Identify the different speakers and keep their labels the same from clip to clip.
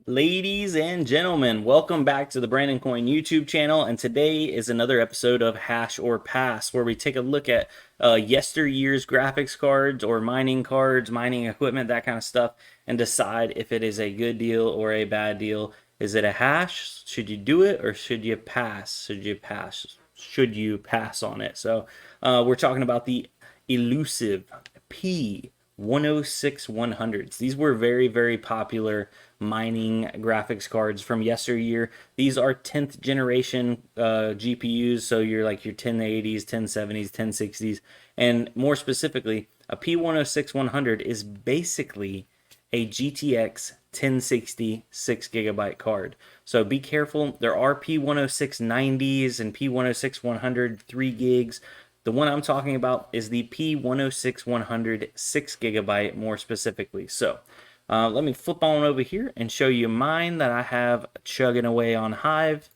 Speaker 1: Ladies and gentlemen, welcome back to the Brandon Coin YouTube channel, and today is another episode of Hash or Pass, where we take a look at yesteryear's graphics cards or mining cards, mining equipment, that kind of stuff, and decide if it is a good deal or a bad deal. Is it a hash? Should you do it or should you pass? Should you pass on it? So we're talking about the elusive P106-100s. These were very, very popular mining graphics cards from yesteryear. These are 10th generation GPUs, so you're like your 1080s, 1070s, 1060s, and more specifically, a P106-100 is basically a GTX 1060 6 GB card. So be careful. There are P106-90s and P106-100 3 gigs. The one I'm talking about is the P106-100 6 GB more specifically. So let me flip on over here and show you mine that I have chugging away on Hive.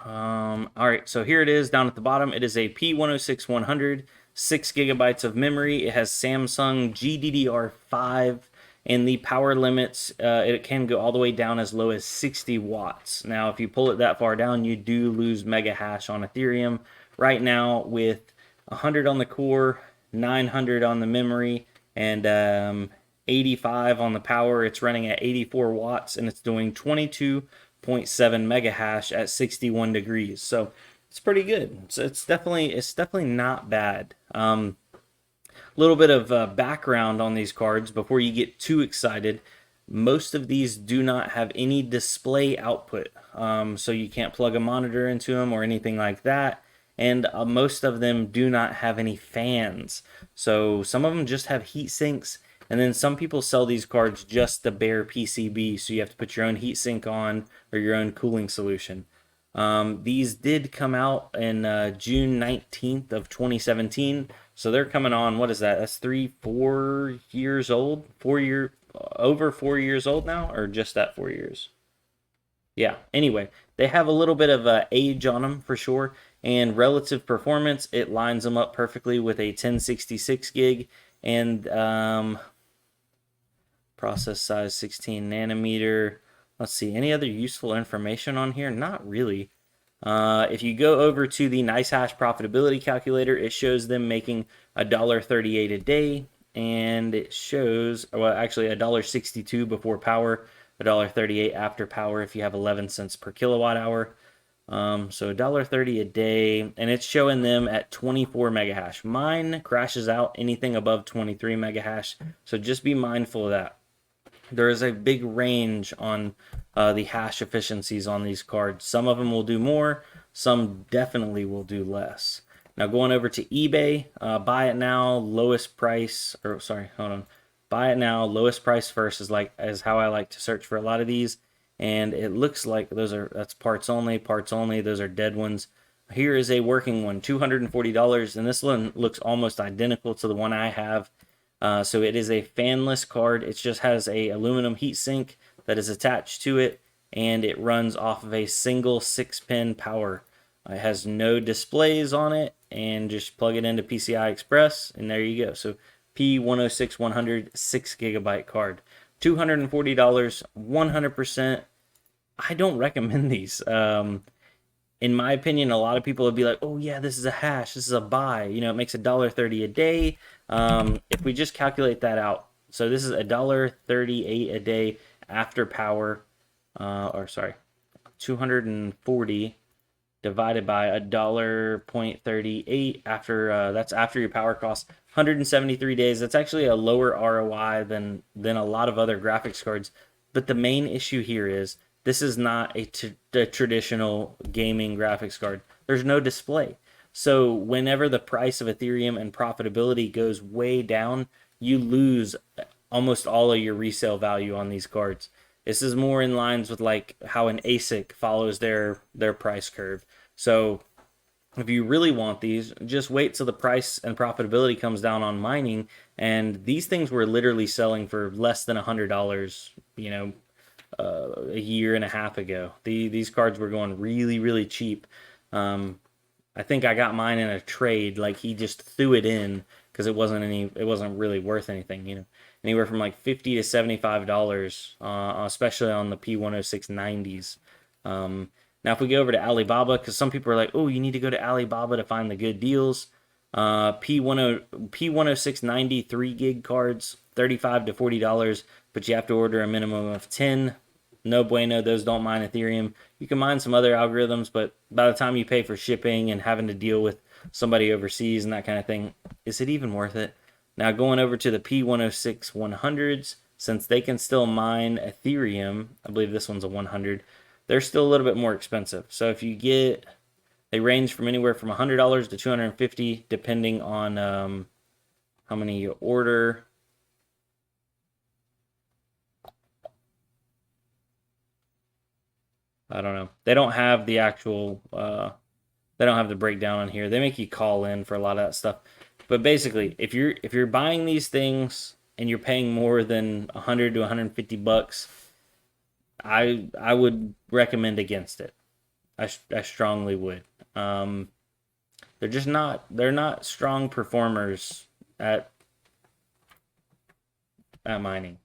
Speaker 1: All right, so here it is down at the bottom. It is a P106-100, 6 GB of memory. It has Samsung GDDR5, and the power limits, it can go all the way down as low as 60 watts. Now, if you pull it that far down, you do lose mega hash on Ethereum. Right now, with 100 on the core, 900 on the memory, and 85 on the power, it's running at 84 watts, and it's doing 22.7 mega hash at 61 degrees. So it's pretty good. So it's definitely not bad. Little bit of background on these cards before you get too excited. Most of these do not have any display output, so you can't plug a monitor into them or anything like that. And most of them do not have any fans. So some of them just have heat sinks. And then some people sell these cards just the bare PCB, so you have to put your own heatsink on or your own cooling solution. These did come out in June 19th of 2017, so they're coming on, what is that? That's 4 years old? Over 4 years old now, or just at 4 years? Yeah, anyway, they have a little bit of age on them for sure, and relative performance, it lines them up perfectly with a 1066 gig, and process size 16 nanometer. Let's see, any other useful information on here? Not really. If you go over to the NiceHash profitability calculator, it shows them making $1.38 a day, and it shows, well, actually $1.62 before power, $1.38 after power if you have 11 cents per kilowatt hour. So $1.30 a day, and it's showing them at 24 mega hash. Mine crashes out anything above 23 mega hash, so just be mindful of that. There is a big range on the hash efficiencies on these cards. Some of them will do more, some definitely will do less. Now going over to eBay, buy it now, lowest price, or sorry, hold on. Buy it now, lowest price first is how I like to search for a lot of these. And it looks like that's parts only, those are dead ones. Here is a working one, $240, and this one looks almost identical to the one I have. So it is a fanless card. It just has a aluminum heatsink that is attached to it, and it runs off of a single 6-pin power. It has no displays on it, and just plug it into PCI Express, and there you go. So P106-100 6 GB card, $240, 100%. I don't recommend these. In my opinion, a lot of people would be like, oh yeah, this is a hash, this is a buy. You know, it makes $1.30 a day. If we just calculate that out, so this is $1.38 a day after power, 240 divided by $1.38 after, that's after your power costs, 173 days. That's actually a lower ROI than a lot of other graphics cards. But the main issue here is this is not a traditional gaming graphics card. There's no display. So whenever the price of Ethereum and profitability goes way down, you lose almost all of your resale value on these cards. This is more in lines with like how an ASIC follows their price curve. So if you really want these, just wait till the price and profitability comes down on mining. And these things were literally selling for less than $100, a year and a half ago. These cards were going really, really cheap. I think I got mine in a trade. Like he just threw it in because it wasn't really worth anything. anywhere from like $50 to $75, especially on the P106-90s. Now, if we go over to Alibaba, because some people are like, oh, you need to go to Alibaba to find the good deals. P106-90 3 gig cards, $35 to $40, but you have to order a minimum of 10. No bueno, those don't mine Ethereum. You can mine some other algorithms, but by the time you pay for shipping and having to deal with somebody overseas and that kind of thing, is it even worth it? Now, going over to the P106-100s, since they can still mine Ethereum, I believe this one's a 100, they're still a little bit more expensive. So if you get, they range from anywhere from $100 to $250, depending on how many you order. I don't know. They don't have the actual. They don't have the breakdown on here. They make you call in for a lot of that stuff. But basically, if you're buying these things and you're paying more than 100 to 150 bucks, I would recommend against it. I strongly would. They're not strong performers at mining.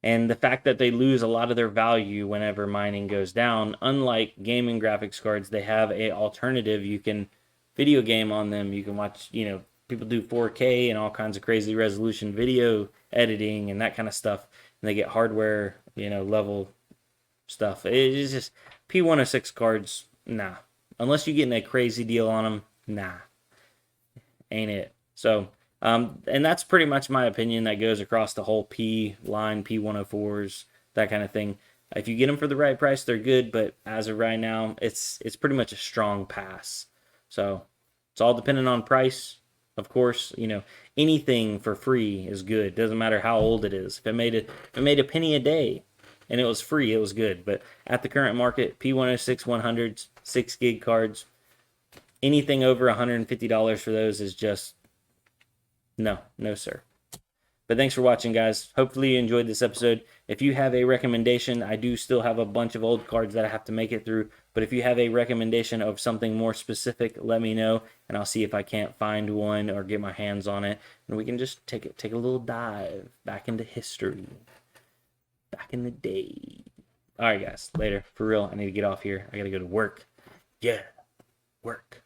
Speaker 1: And the fact that they lose a lot of their value whenever mining goes down, unlike gaming graphics cards, they have a alternative. You can video game on them. You can watch, people do 4K and all kinds of crazy resolution video editing and that kind of stuff. And they get hardware, level stuff. It's just P106 cards, nah. Unless you're getting a crazy deal on them, nah, ain't it. So, and that's pretty much my opinion. That goes across the whole P line, P104s, that kind of thing. If you get them for the right price, they're good. But as of right now, it's pretty much a strong pass. So it's all dependent on price, of course. Anything for free is good. Doesn't matter how old it is. If it made a penny a day, and it was free, it was good. But at the current market, P106 100s, 6 gig cards, anything over $150 for those is just no, sir. But thanks for watching, guys. Hopefully you enjoyed this episode. If you have a recommendation, I do still have a bunch of old cards that I have to make it through. But if you have a recommendation of something more specific, let me know, and I'll see if I can't find one or get my hands on it, and we can just take a little dive back into history, back in the day. All right, guys. Later. For real, I need to get off here. I gotta go to work. Yeah, work.